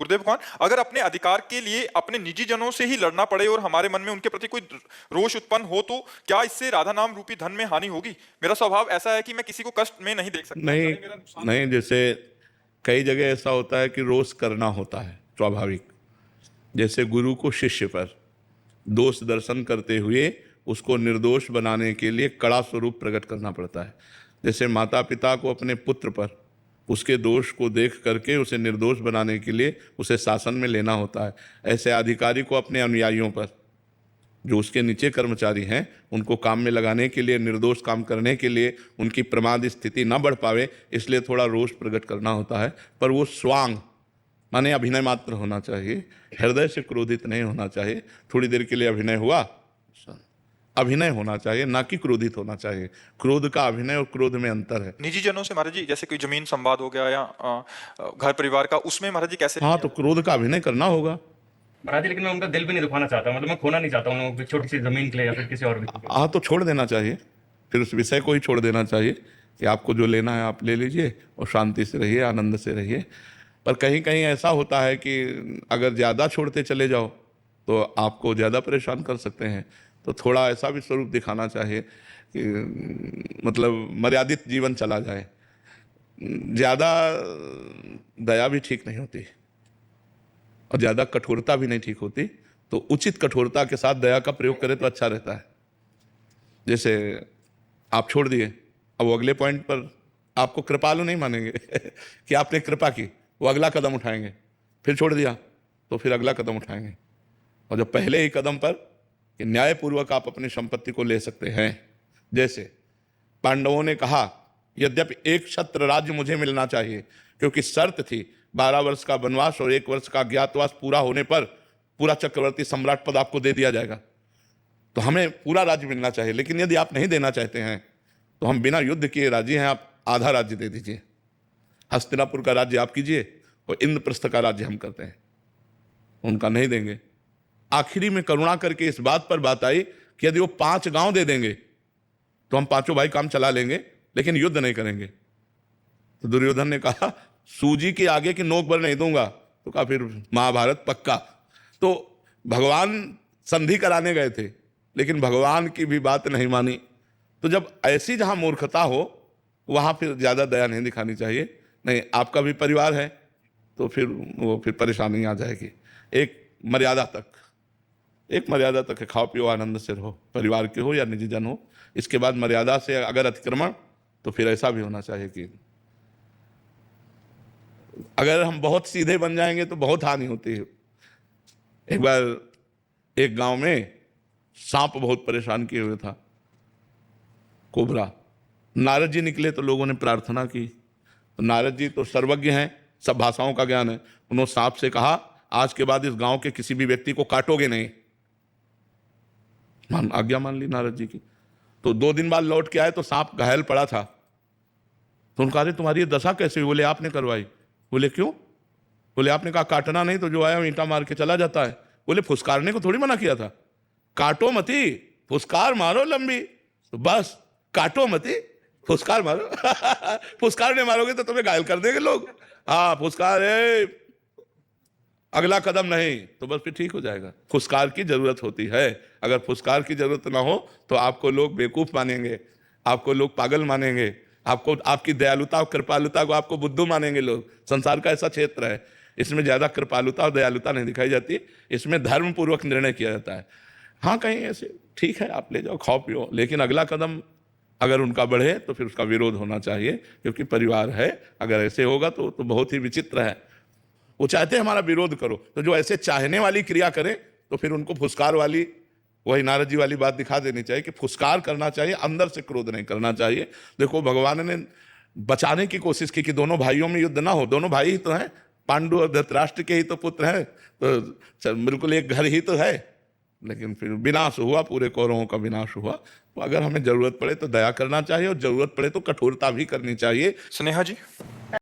गुरुदेव कौन, अगर अपने अधिकार के लिए अपने निजी जनों से ही लड़ना पड़े और हमारे मन में उनके प्रति कोई रोष उत्पन्न हो तो क्या इससे राधा नाम रूपी धन में हानि होगी? मेरा स्वभाव ऐसा है कि मैं किसी को कष्ट में नहीं देख सकता, नहीं, चाहे मेरा नुकसान नहीं, जैसे कई जगह ऐसा होता है कि रोष करना होता है स्वाभाविक। जैसे गुरु को शिष्य पर दोष दर्शन करते हुए उसको निर्दोष बनाने के लिए कड़ा स्वरूप प्रकट करना पड़ता है। जैसे माता पिता को अपने पुत्र पर उसके दोष को देख करके उसे निर्दोष बनाने के लिए उसे शासन में लेना होता है, ऐसे अधिकारी को अपने अनुयायियों पर, जो उसके नीचे कर्मचारी हैं, उनको काम में लगाने के लिए, निर्दोष काम करने के लिए उनकी प्रमाद स्थिति न बढ़ पावे, इसलिए थोड़ा रोष प्रकट करना होता है। पर वो स्वांग माने अभिनय मात्र होना चाहिए, हृदय से क्रोधित नहीं होना चाहिए। थोड़ी देर के लिए अभिनय हुआ, अभिनय होना चाहिए, ना कि क्रोधित होना चाहिए। क्रोध का अभिनय और क्रोध में अंतर है। निजी जनों से महाराज जी, जैसे कोई जमीन संवाद हो गया या घर परिवार का, उसमें महाराज जी कैसे? हाँ, तो क्रोध का अभिनय करना होगा महाराज जी, लेकिन मैं उनका दिल भी नहीं दुखाना चाहता, मतलब मैं खोना नहीं चाहता हूँ छोटी सी जमीन के लिए या फिर किसी और भी। हाँ, तो छोड़ देना चाहिए, फिर उस विषय को ही छोड़ देना चाहिए कि आपको जो लेना है आप ले लीजिए और शांति से रहिए, आनंद से रहिए। पर कहीं कहीं ऐसा होता है कि अगर ज़्यादा छोड़ते चले जाओ तो आपको ज़्यादा परेशान कर सकते हैं। तो थोड़ा ऐसा भी स्वरूप दिखाना चाहिए कि मतलब मर्यादित जीवन चला जाए। ज़्यादा दया भी ठीक नहीं होती और ज़्यादा कठोरता भी नहीं ठीक होती, तो उचित कठोरता के साथ दया का प्रयोग करें तो अच्छा रहता है। जैसे आप छोड़ दिए, अब वो अगले पॉइंट पर आपको कृपालु नहीं मानेंगे कि आपने कृपा की, वो अगला कदम उठाएंगे। फिर छोड़ दिया तो फिर अगला कदम उठाएंगे। और जब पहले ही कदम पर कि न्यायपूर्वक आप अपनी संपत्ति को ले सकते हैं, जैसे पांडवों ने कहा यद्यपि एक छत्र राज्य मुझे मिलना चाहिए, क्योंकि शर्त थी 12 वर्ष का वनवास और 1 वर्ष का अज्ञातवास पूरा होने पर पूरा चक्रवर्ती सम्राट पद आपको दे दिया जाएगा, तो हमें पूरा राज्य मिलना चाहिए। लेकिन यदि आप नहीं देना चाहते हैं तो हम बिना युद्ध किए राजी हैं, आप आधा राज्य दे दीजिए, हस्तिनापुर का राज्य आप कीजिए और इंद्रप्रस्थ का राज्य हम करते हैं। उनका नहीं देंगे। आखिरी में करुणा करके इस बात पर बात आई कि यदि वो 5 गांव दे देंगे तो हम 5 भाई काम चला लेंगे, लेकिन युद्ध नहीं करेंगे। तो दुर्योधन ने कहा सूजी के आगे की नोक पर नहीं दूंगा, तो कहा फिर महाभारत पक्का। तो भगवान संधि कराने गए थे, लेकिन भगवान की भी बात नहीं मानी। तो जब ऐसी जहां मूर्खता हो वहां फिर ज्यादा दया नहीं दिखानी चाहिए। नहीं, आपका भी परिवार है तो फिर परेशानी आ जाएगी। एक मर्यादा तक है, खाओ पियो आनंद से रहो, परिवार के हो या निजी जन हो। इसके बाद मर्यादा से अगर अतिक्रमण, तो फिर ऐसा भी होना चाहिए कि अगर हम बहुत सीधे बन जाएंगे तो बहुत हानि होती है। एक बार एक गांव में सांप बहुत परेशान किए हुए था, कोबरा। नारद जी निकले तो लोगों ने प्रार्थना की। तो नारद जी तो सर्वज्ञ हैं, सब भाषाओं का ज्ञान है। उन्होंने सांप से कहा आज के बाद इस गांव के किसी भी व्यक्ति को काटोगे नहीं। आज्ञा मान ली नारद जी की। तो 2 दिन बाद लौट के आए तो सांप घायल पड़ा था। तो उनका अरे तुम्हारी ये दशा कैसे हुई? बोले आपने करवाई। बोले क्यों? बोले आपने कहा काटना नहीं, तो जो आया ईंटा मार के चला जाता है। बोले फुसकारने को थोड़ी मना किया था, काटो मती, फुसकार मारो लंबी, तो बस काटो मती, फुसकार मारो फुसकार नहीं मारोगे तो तुम्हें घायल कर देंगे लोग। हाँ, फुसकार है, अगला कदम नहीं, तो बस फिर ठीक हो जाएगा। फुसकार की जरूरत होती है। अगर फुसकार की जरूरत ना हो तो आपको लोग बेवकूफ मानेंगे, आपको लोग पागल मानेंगे, आपको आपकी दयालुता और कृपालुता को आपको बुद्धू मानेंगे लोग। संसार का ऐसा क्षेत्र है, इसमें ज्यादा कृपालुता और दयालुता नहीं दिखाई जाती, इसमें धर्म पूर्वक निर्णय किया जाता है। हाँ, कहीं ऐसे ठीक है आप ले जाओ, खाओ पियो, लेकिन अगला कदम अगर उनका बढ़े तो फिर उसका विरोध होना चाहिए, क्योंकि परिवार है। अगर ऐसे होगा तो बहुत ही विचित्र है। वो चाहते हैं हमारा विरोध करो, तो जो ऐसे चाहने वाली क्रिया करे तो फिर उनको फुसकार वाली, वही नारद जी वाली बात दिखा देनी चाहिए कि फुसकार करना चाहिए, अंदर से क्रोध नहीं करना चाहिए। देखो भगवान ने बचाने की कोशिश की कि दोनों भाइयों में युद्ध ना हो। दोनों भाई ही तो हैं, पांडु और धृतराष्ट्र के ही तो पुत्र हैं, तो बिल्कुल एक घर ही तो है। लेकिन फिर विनाश हुआ, पूरे कौरवों का विनाश हुआ। तो अगर हमें जरूरत पड़े तो दया करना चाहिए और जरूरत पड़े तो कठोरता भी करनी चाहिए। स्नेहा जी।